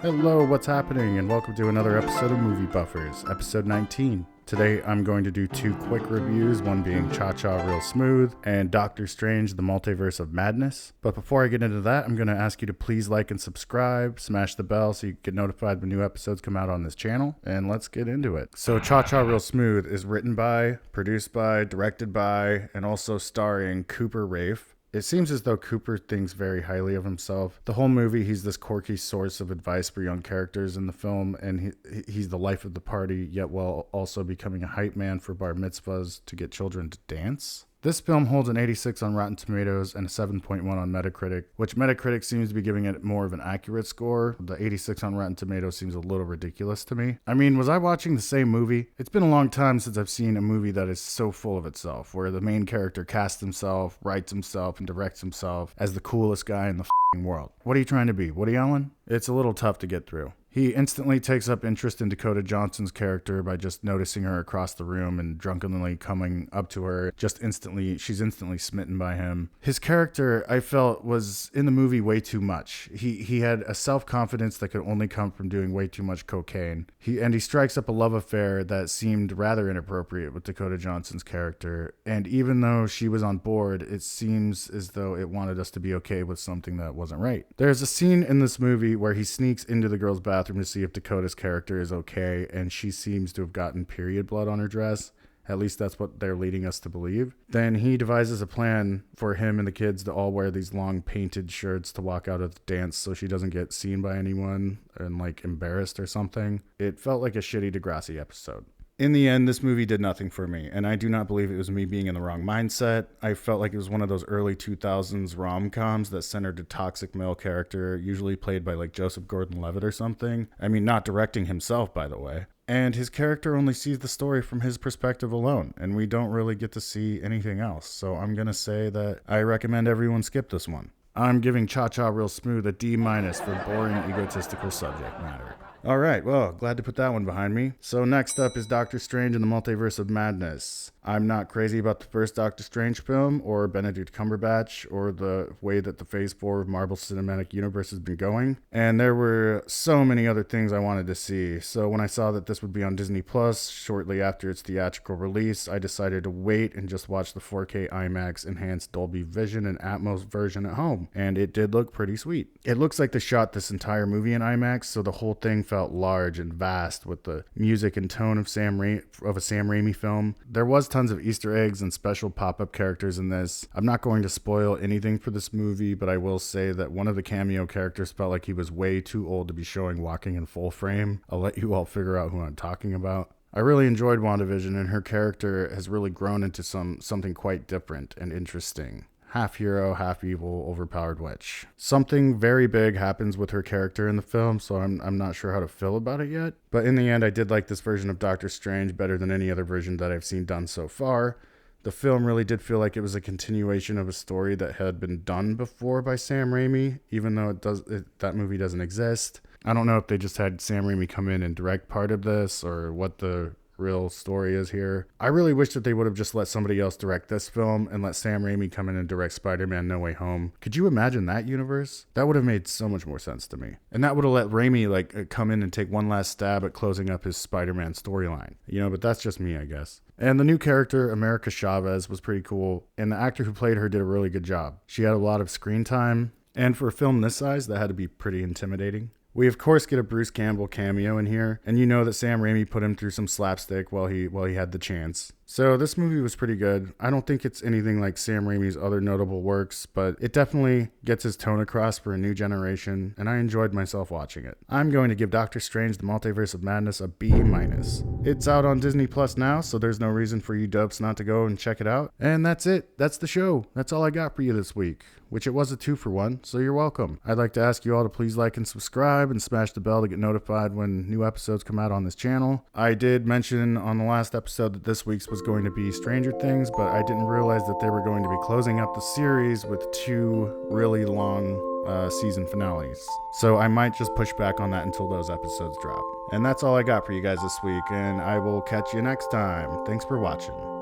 Hello, what's happening? And welcome to another episode of Movie Buffers, episode 19. Today I'm going to do two quick reviews, one being Cha-Cha Real Smooth and Doctor Strange, the Multiverse of Madness. But before I get into that, I'm going to ask you to please like and subscribe, smash the bell so you get notified when new episodes come out on this channel, and let's get into it. So Cha-Cha Real Smooth is written by, produced by, directed by, and also starring Cooper Raiff. It seems as though Cooper thinks very highly of himself. The whole movie, he's this quirky source of advice for young characters in the film, and he's the life of the party, yet while also becoming a hype man for bar mitzvahs to get children to dance. This film holds an 86 on Rotten Tomatoes and a 7.1 on Metacritic, which Metacritic seems to be giving it more of an accurate score. The 86 on Rotten Tomatoes seems a little ridiculous to me. I mean, was I watching the same movie? It's been a long time since I've seen a movie that is so full of itself, where the main character casts himself, writes himself, and directs himself as the coolest guy in the world. What are you trying to be, Woody Allen? It's a little tough to get through. He instantly takes up interest in Dakota Johnson's character by just noticing her across the room and drunkenly coming up to her. She's instantly smitten by him. His character, I felt, was in the movie way too much. He had a self-confidence that could only come from doing way too much cocaine. He strikes up a love affair that seemed rather inappropriate with Dakota Johnson's character. And even though she was on board, it seems as though it wanted us to be okay with something that wasn't right. There's a scene in this movie where he sneaks into the girl's bathroom to see if Dakota's character is okay, and she seems to have gotten period blood on her dress. At least that's what they're leading us to believe. Then he devises a plan for him and the kids to all wear these long painted shirts to walk out of the dance so she doesn't get seen by anyone and embarrassed or something. It felt like a shitty Degrassi episode. In the end, this movie did nothing for me, and I do not believe it was me being in the wrong mindset. I felt like it was one of those early 2000s rom-coms that centered a toxic male character, usually played by Joseph Gordon-Levitt or something. I mean, not directing himself, by the way. And his character only sees the story from his perspective alone, and we don't really get to see anything else. So I'm going to say that I recommend everyone skip this one. I'm giving Cha-Cha Real Smooth a D- for boring, egotistical subject matter. All right, well, glad to put that one behind me. So next up is Doctor Strange and the Multiverse of Madness. I'm not crazy about the first Doctor Strange film or Benedict Cumberbatch or the way that the Phase 4 of Marvel Cinematic Universe has been going. And there were so many other things I wanted to see. So when I saw that this would be on Disney Plus shortly after its theatrical release, I decided to wait and just watch the 4K IMAX enhanced Dolby Vision and Atmos version at home. And it did look pretty sweet. It looks like they shot this entire movie in IMAX, so the whole thing felt large and vast with the music and tone of a Sam Raimi film. There was tons of Easter eggs and special pop-up characters in this. I'm not going to spoil anything for this movie, but I will say that one of the cameo characters felt like he was way too old to be showing walking in full frame. I'll let you all figure out who I'm talking about. I really enjoyed WandaVision, and her character has really grown into something quite different and interesting. Half hero, half evil, overpowered witch. Something very big happens with her character in the film, so I'm not sure how to feel about it yet. But in the end, I did like this version of Doctor Strange better than any other version that I've seen done so far. The film really did feel like it was a continuation of a story that had been done before by Sam Raimi, even though that movie doesn't exist. I don't know if they just had Sam Raimi come in and direct part of this or what the real story is here. I really wish that they would have just let somebody else direct this film and let Sam Raimi come in and direct Spider-Man No Way Home. Could you imagine that universe? That would have made so much more sense to me. And that would have let Raimi come in and take one last stab at closing up his Spider-Man storyline. But that's just me, I guess. And the new character, America Chavez, was pretty cool, and the actor who played her did a really good job. She had a lot of screen time, and for a film this size, that had to be pretty intimidating. We of course get a Bruce Campbell cameo in here, and you know that Sam Raimi put him through some slapstick while he had the chance. So this movie was pretty good. I don't think it's anything like Sam Raimi's other notable works, but it definitely gets his tone across for a new generation, and I enjoyed myself watching it. I'm going to give Doctor Strange the Multiverse of Madness a B-. It's out on Disney Plus now, so there's no reason for you dopes not to go and check it out. And that's it. That's the show. That's all I got for you this week, which it was a 2-for-1, so you're welcome. I'd like to ask you all to please like and subscribe and smash the bell to get notified when new episodes come out on this channel. I did mention on the last episode that this week's was going to be Stranger Things, but I didn't realize that they were going to be closing up the series with 2 really long season finales. So I might just push back on that until those episodes drop. And that's all I got for you guys this week, and I will catch you next time. Thanks for watching.